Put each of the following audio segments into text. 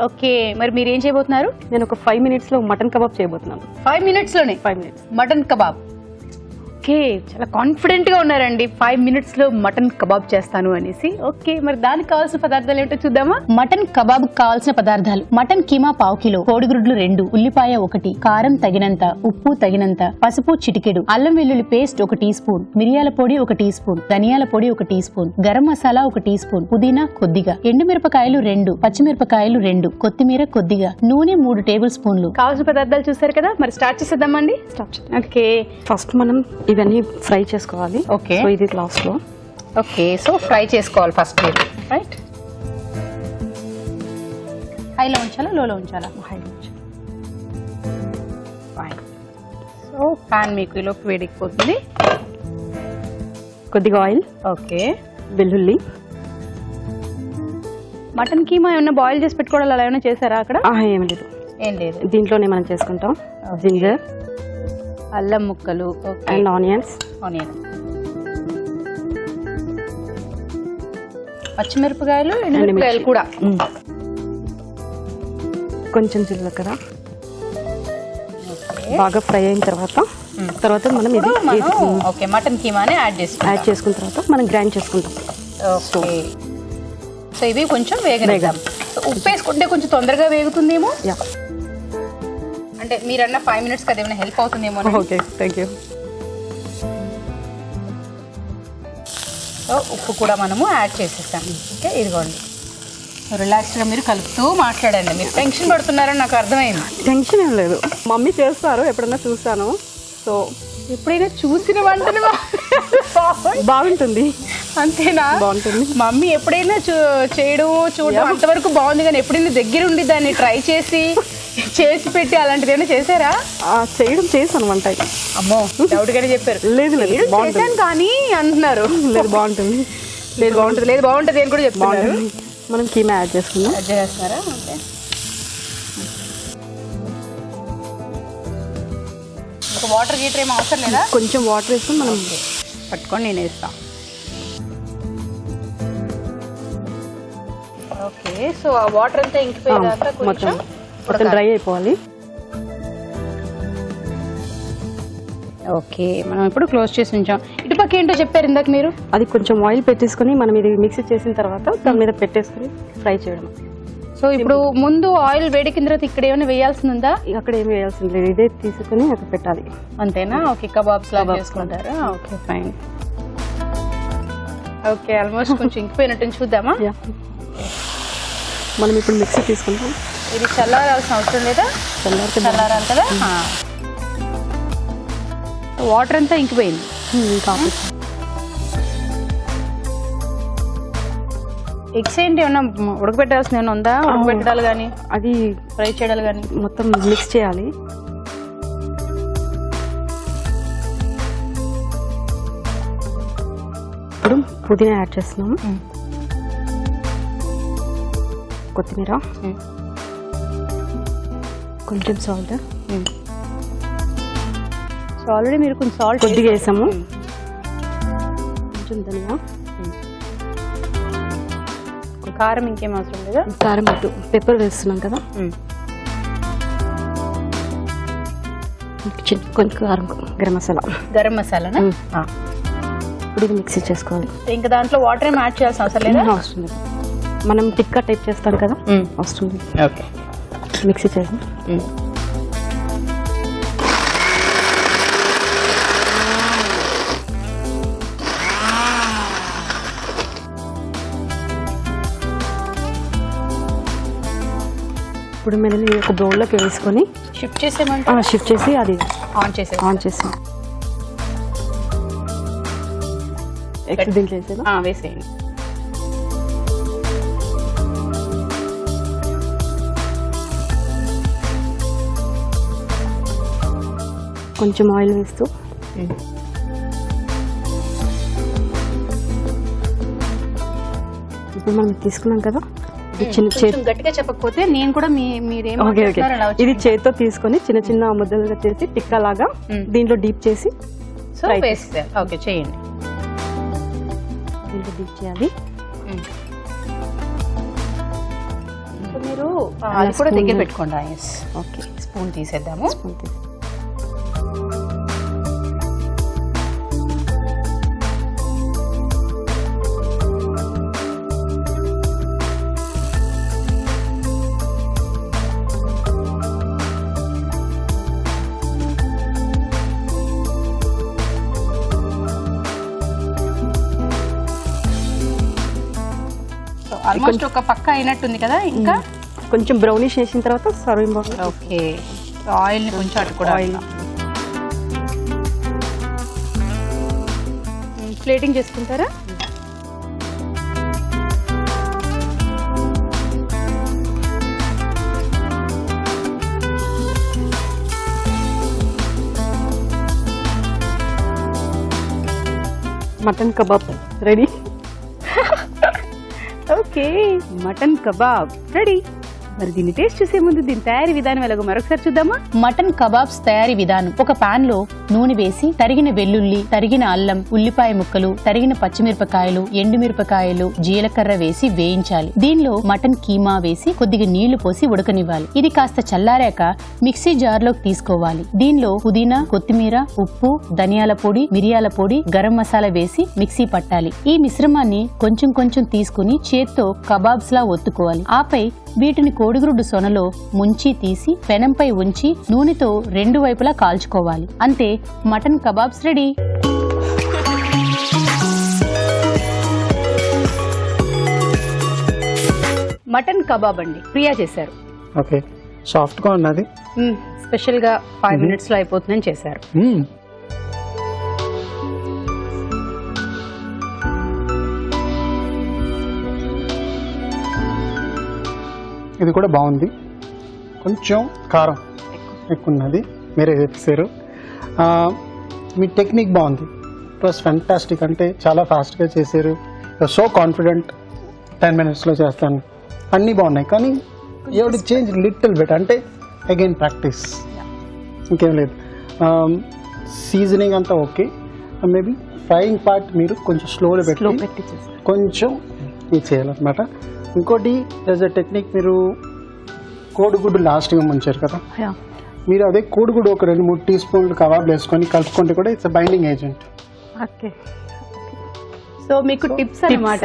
Okay, మరి మీరు ఏం చేయబోతున్నారు? నేను ఒక 5 minutes లో మటన్ కబాబ్ చేయబోతున్నాను. 5 minutes లోనే 5 minutes మటన్ కబాబ్. ఓకే, చాలా కాన్ఫిడెంట్ గా ఉన్నారండి 5 minutes లో మటన్ కబాబ్ చేస్తాను అనేసి. ఓకే, మరి దానికి కావాల్సిన పదార్థాలు ఏంటో చూద్దామా. మటన్ కబాబ్ కావాల్సిన పదార్థాలు: మటన్ కీమా 1/2 కిలో, కోడిగుడ్లు 2, ఉల్లిపాయ 1, కారం తగినంత, ఉప్పు తగినంత, పసుపు చిటికెడు, అల్లం వెల్లుల్లి పేస్ట్ 1 టీ స్పూన్, మిరియాల పొడి 1 టీ స్పూన్, ధనియాల పొడి 1 teaspoon, garam masala 1 teaspoon, పుదీనా కొద్దిగా, ఎండుమిరపకాయలు 2, పచ్చిమిరపకాయలు 2, కొత్తిమీర కొద్దిగా, నూనె 3 టేబుల్ స్పూన్లు. కావాల్సిన పదార్థాలు చూసారు కదా, మరి స్టార్ట్ చేసేద్దామండి. ఓకే, ఫస్ట్ మనం ఇవన్నీ ఫ్రై చేసుకోవాలి. ఓకే, సో ఇది లాస్ట్ లో. ఓకే, సో ఫ్రై చేసుకోవాలి ఫస్ట్ మీరు, రైట్? హైలో ఉంచాలా, లోలో ఉంచాలా? హైలో ఫైన్. సో ప్యాన్ మీకు ఈలోకి వేడికిపోతుంది. కొద్దిగా ఆయిల్, ఓకే, వెల్లుల్లి. మటన్ కీమా ఏమన్నా బాయిల్ చేసి పెట్టుకోవడం అలా ఏమైనా చేశారా అక్కడ? ఏం లేదు, ఏం లేదు, దీంట్లోనే మనం చేసుకుంటాం. జింజర్, అల్లం ముక్కలు, అండ్ ఆనియన్స్, పచ్చిమిరపకాయలు, ఎండుమిరపకాయలు కూడా, కొంచెం జీలకర్ర. బాగా ఫ్రై అయిన తర్వాత మనం ఇది ఓకే మటన్ కీమాని యాడ్ చేసుకున్న తర్వాత మనం గ్రైండ్ చేసుకుంటాం. ఓకే, సో ఇవి కొంచెం వేగనిద్దాం. ఉప్పు వేసుకుంటే కొంచెం తొందరగా వేగుతుందేమో. అంటే మీరన్న 5 minutes కదా, ఏమైనా హెల్ప్ అవుతుందేమో. Okay, thank you. సో ఉప్పు కూడా మనము యాడ్ చేసేసాం. ఓకే, ఇదిగోండి. రిలాక్స్గా మీరు కలుపుతూ మాట్లాడండి. మీరు టెన్షన్ పడుతున్నారని నాకు అర్థమైంది. టెన్షన్ ఏం లేదు, మమ్మీ చేస్తారు, ఎప్పుడన్నా చూస్తాను. సో ఎప్పుడైనా చూసిన వంటని బాగుంటుంది. అంతేనా? బాగుంటుంది. మమ్మీ ఎప్పుడైనా చూడడం అంతవరకు బాగుంది, కానీ ఎప్పుడైనా దగ్గరుండి దాన్ని ట్రై చేసి పెట్టి అలాంటిది ఏమైనా చేశారా? చేయడం చేశాను వంట. అమ్మో, డౌట్ గానే చెప్పారు. లేదు చేశాను కానీ అంటున్నారు. లేదు బాగుంటుంది, లేదు బాగుంటుంది, లేదు బాగుంటుంది అని కూడా చెప్తున్నారు. మనం కీమా యాడ్ చేసుకుందాం. యాడ్ చేస్తున్నారా? ఓకే, ఒక వాటర్ గీటర్ ఏమో అవసరం లేదా? కొంచెం వాటర్ వేసుకుని మనం పట్టుకొని నేను వేస్తా. ఓకే, సో ఆ వాటర్ అంతా ఇంకిపోయేదాకా కొంచెం డ్రై అయిపోవాలి. ఓకే, మనం ఇప్పుడు క్లోజ్ చేసి ఉంచాం. ఇటుపక్క ఏంటో చెప్పారు ఇందాక మీరు? అది కొంచెం ఆయిల్ పెట్టేసుకొని మనం ఇది మిక్సీ చేసిన తర్వాత దాని మీద పెట్టేసుకొని ఫ్రై చేయడం. సో ఇప్పుడు ముందు ఆయిల్ వేడికిన తర్వాత ఇక్కడ ఏమైనా వేయాల్సింది ఉందా? అక్కడ ఏమి వేయాల్సింది లేదు, ఇదే తీసుకొని అక్కడ పెట్టాలి. అంతేనా? ఓకే, కబాబ్స్ లాగా చేసుకుంటారా? Okay, fine. ఓకే, ఆల్మోస్ట్ కొంచెం ఇంకిపోయినట్టు చూద్దామా? మనం ఇప్పుడు మిక్సీ తీసుకుంటాం. ఇది చల్లారాల్సిన అవసరం లేదా? చల్లారాలి కదా. వాటర్ అంతా ఇంకిపోయింది. ఎగ్స్ ఏంటి ఏమన్నా ఉడకబెట్టాల్సిన ఏమన్నా ఉందా? ఉడకబెట్టాలి కానీ అది ఫ్రై చేయాలి కానీ మొత్తం మిక్స్ చేయాలి. ఇప్పుడు పుదీనా యాడ్ చేస్తున్నాము, కొత్తిమీర, కొంచెం సాల్ట్. సో ఆల్రెడీ మీరు కొంచెం సాల్ట్ కొద్దిగా వేసాము, కొంచెం ధనియా, కారం ఇంకేం అవసరం లేదా? కారం అటు పెప్పర్ వేస్తున్నాం కదా, కొంచెం కారం, గరం మసాలానా? ఇప్పుడు ఇది మిక్సీ చేసుకోవాలి. ఇంకా దాంట్లో వాటర్ ఏం యాడ్ చేయాల్సిన అవసరం లేదా? అవసరం లేదు, మనం టిక్కా టైప్ చేస్తాం కదా, వస్తుంది. ఓకే, మిక్సీ చేద్దాం. ఇప్పుడు మనం ఒక బౌల్లోకి వేసుకొని షిఫ్ట్ చేసేమంటే షిఫ్ట్ చేసి అది ఆన్ చేసి దీంట్లో వేసేదా? వేసేయండి. కొంచెం ఆయిల్ వేస్తూ ఇప్పుడు మనం తీసుకున్నాం కదా, గట్టిగా చెప్పకపోతే నేను కూడా మీరేం ఇది చేతితో తీసుకొని చిన్న చిన్న ముద్దలుగా చేసి టిక్కా లాగా దీంట్లో డీప్ చేసి ఓకే చేయండి. దీంట్లో డీప్ చేయాలి. మీరు అది కూడా దగ్గర పెట్టుకోండి. Okay, spoon తీసేద్దాము. ఆల్మోస్ట్ ఒక పక్క అయినట్టుంది కదా, ఇంకా కొంచెం బ్రౌనిష్ చేసిన తర్వాత సర్వింగ్ బౌల్. ఓకే, ఆయిల్ ని కొంచెం అటు కూడా ఆయిల్ ప్లేటింగ్ చేసుకుంటారా? Mutton kebab ready. Okay, mutton kebab ready. మరి దీన్ని టేస్ట్ చేసే ముందు దీని తయారీ విధానం ఎలాగో మరొకసారి చూద్దామా. మటన్ కబాబ్స్ తయారీ విధానం: ఒక పాన్ లో నూనె వేసి తరిగిన వెల్లుల్లి, తరిగిన అల్లం, ఉల్లిపాయ ముక్కలు, తరిగిన పచ్చిమిరపకాయలు, ఎండుమిరపకాయలు, జీలకర్ర వేసి వేయించాలి. దీనిలో మటన్ కీమా వేసి కొద్దిగా నీళ్లు పోసి ఉడకనివ్వాలి. ఇది కాస్త చల్లారాక మిక్సీ జార్ లోకి తీసుకోవాలి. దీనిలో పుదీనా, కొత్తిమీర, ఉప్పు, ధనియాల పొడి, మిరియాల పొడి, గరం మసాలా వేసి మిక్సీ పట్టాలి. ఈ మిశ్రమాన్ని కొంచెం కొంచెం తీసుకుని చేత్తో కబాబ్స్ లా ఒత్తుకోవాలి. ఆపై వీటిని కోడిగుడ్డు సొనలో ముంచి తీసి పెనంపై ఉంచి నూనెతో రెండు వైపులా కాల్చుకోవాలి. అంతే, mutton kebabs ready. Mutton kebab అండి, ప్రియా చేశారు. ఓకే, సాఫ్ట్ గా ఉన్నది. స్పెషల్ గా 5 minutes లో అయిపోతుందని చేశారు. ఇది కూడా బాగుంది. కొంచెం కారం ఎక్కువ ఉన్నది, మీరే చెప్పేశారు. మీ టెక్నిక్ బాగుంది. It was fantastic. అంటే చాలా ఫాస్ట్గా చేశారు. సో కాన్ఫిడెంట్ 10 minutesలో చేస్తాను. అన్నీ బాగున్నాయి, కానీ you have to change little bit. అంటే అగైన్ ప్రాక్టీస్, ఇంకేం లేదు. సీజనింగ్ అంతా ఓకే. మేబీ ఫ్రైయింగ్ పార్ట్ మీరు కొంచెం స్లోలో పెట్టి కొంచెం ఇది చేయాలన్నమాట. ఇంకోటి యాజ్ అ టెక్నిక్, మీరు కోడిగుడ్డు లాస్ట్గా ముంచారు కదా, మీరు అదే కోడిగుడ్డు ఒక 2-3 teaspoons కబాబ్లు వేసుకొని కలుపుకుంటే కూడా it's binding agent. Okay, so మీకు టిప్స్ అన్నమాట.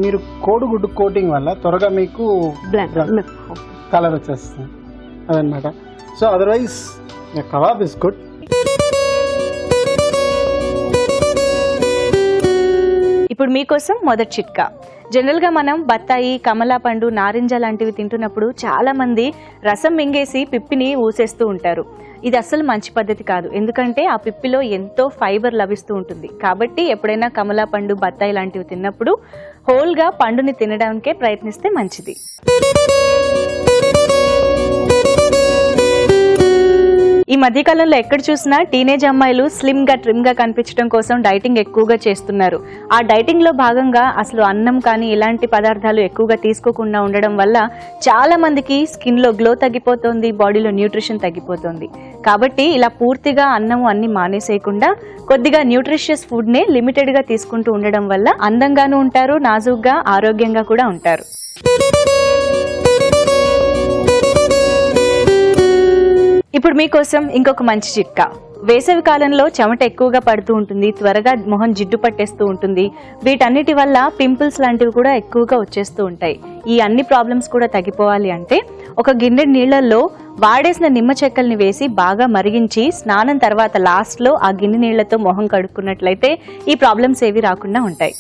మీరు కోడిగుడ్డు కోటింగ్ వల్ల త్వరగా మీకు కలర్ వచ్చేస్తుంది అదనమాట. So otherwise kebab is good. ఇప్పుడు మీకోసం మొదటి చిట్కా. జనరల్గా మనం బత్తాయి, కమలా పండు, నారింజ లాంటివి తింటున్నప్పుడు చాలా మంది రసం మింగేసి పిప్పిని ఊసేస్తూ ఉంటారు. ఇది అస్సలు మంచి పద్ధతి కాదు. ఎందుకంటే ఆ పిప్పిలో ఎంతో ఫైబర్ లభిస్తూ ఉంటుంది. కాబట్టి ఎప్పుడైనా కమలా పండు, బత్తాయి లాంటివి తిన్నప్పుడు హోల్గా పండుని తినడానికే ప్రయత్నిస్తే మంచిది. ఈ మధ్యకాలంలో ఎక్కడ చూసినా టీనేజ్ అమ్మాయిలు స్లిమ్ గా, ట్రిమ్ గా కనిపించడం కోసం డైటింగ్ ఎక్కువగా చేస్తున్నారు. ఆ డైటింగ్ లో భాగంగా అసలు అన్నం కానీ ఇలాంటి పదార్థాలు ఎక్కువగా తీసుకోకుండా ఉండడం వల్ల చాలా మందికి స్కిన్ లో గ్లో తగ్గిపోతుంది, బాడీలో న్యూట్రిషన్ తగ్గిపోతుంది. కాబట్టి ఇలా పూర్తిగా అన్నము అన్ని మానేసేయకుండా కొద్దిగా న్యూట్రిషియస్ ఫుడ్ నే లిమిటెడ్ గా తీసుకుంటూ ఉండడం వల్ల అందంగానూ ఉంటారు, నాజూగ్గా, ఆరోగ్యంగా కూడా ఉంటారు. ఇప్పుడు మీకోసం ఇంకొక మంచి చిట్కా. వేసవి కాలంలో చెమట ఎక్కువగా పడుతూ ఉంటుంది, త్వరగా మొహం జిడ్డు పట్టేస్తూ ఉంటుంది. వీటన్నిటి వల్ల పింపుల్స్ లాంటివి కూడా ఎక్కువగా వచ్చేస్తూ ఉంటాయి. ఈ అన్ని ప్రాబ్లమ్స్ కూడా తగ్గిపోవాలి అంటే ఒక గిన్నె నీళ్లలో వాడేసిన నిమ్మ చెక్కల్ని వేసి బాగా మరిగించి స్నానం తర్వాత లాస్ట్లో ఆ గిన్నె నీళ్లతో మొహం కడుక్కున్నట్లయితే ఈ ప్రాబ్లమ్స్ ఏవి రాకుండా ఉంటాయి.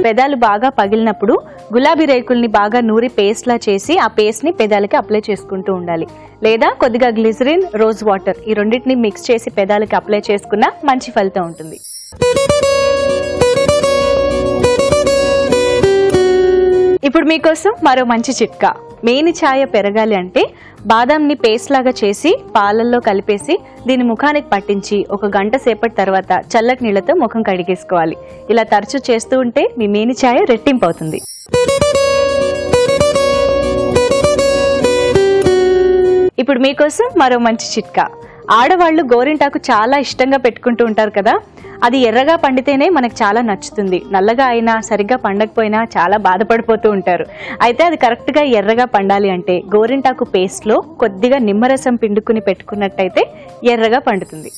పెదాలు బాగా పగిలినప్పుడు గులాబీ రేకుల్ని బాగా నూరి పేస్ట్ లా చేసి ఆ పేస్ట్ ని పెదాలకి అప్లై చేసుకుంటూ ఉండాలి. లేదా కొద్దిగా గ్లిజరిన్, రోజ్ వాటర్ ఈ రెండింటిని మిక్స్ చేసి పెదాలకి అప్లై చేసుకున్నా మంచి ఫలితం ఉంటుంది. ఇప్పుడు మీకోసం మరో మంచి చిట్కా. మేని ఛాయ పెరగాలి అంటే బాదాంని పేస్ట్ లాగా చేసి పాలల్లో కలిపేసి దీని ముఖానికి పట్టించి 1 గంట సేపటి తర్వాత చల్లటి నీళ్లతో ముఖం కడిగేసుకోవాలి. ఇలా తరచూ చేస్తూ ఉంటే మీ మేని ఛాయ రెట్టింపు అవుతుంది. ఇప్పుడు మీకోసం మరో మంచి చిట్కా. ఆడవాళ్ళు గోరింటాకు చాలా ఇష్టంగా పెట్టుకుంటూ ఉంటారు కదా, అది ఎర్రగా పండితేనే మనకు చాలా నచ్చుతుంది. నల్లగా అయినా సరిగ్గా పండకపోయినా చాలా బాధపడిపోతూ ఉంటారు. అయితే అది కరెక్ట్గా ఎర్రగా పండాలి అంటే గోరింటాకు పేస్ట్లో కొద్దిగా నిమ్మరసం పిండుకుని పెట్టుకున్నట్టయితే ఎర్రగా పండుతుంది.